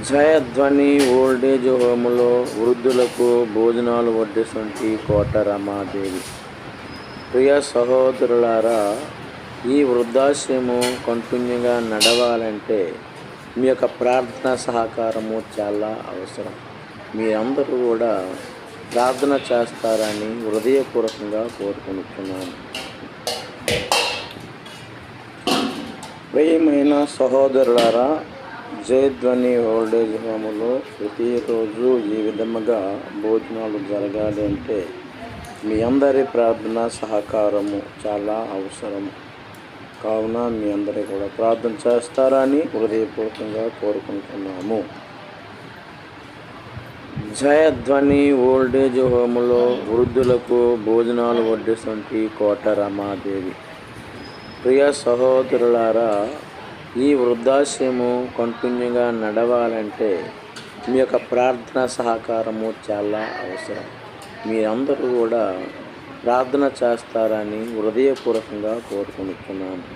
జయధ్వని old age హోములో వృద్ధులకు భోజనాలు వడ్డిస్తుంది కోట రమాదేవి. ప్రియ సహోదరులారా, ఈ వృద్ధాశ్రము కంటిన్యూగా నడవాలంటే మీ యొక్క ప్రార్థన సహకారము చాలా అవసరం. మీరందరూ కూడా ప్రార్థన చేస్తారని హృదయపూర్వకంగా కోరుకుంటున్నాను. ప్రియమైన సహోదరులారా, జయధ్వని ఓల్డేజ్ హోములో ప్రతిరోజు ఈ విధముగా భోజనాలు జరగాలి అంటే మీ అందరి ప్రార్థన సహకారము చాలా అవసరం. కావున మీ అందరూ కూడా ప్రార్థన చేస్తారని హృదయపూర్వకంగా కోరుకుంటున్నాము. జయధ్వని ఓల్డేజ్ హోములో వృద్ధులకు భోజనాలు వడ్డిస్తుంది కోట రమాదేవి. ప్రియ సహోదరులారా, ఈ వృద్ధాశ్రము కంటిన్యూగా నడవాలంటే మీ యొక్క ప్రార్థన సహకారము చాలా అవసరం. మీరందరూ కూడా ప్రార్థన చేస్తారని హృదయపూర్వకంగా కోరుకుంటున్నాను.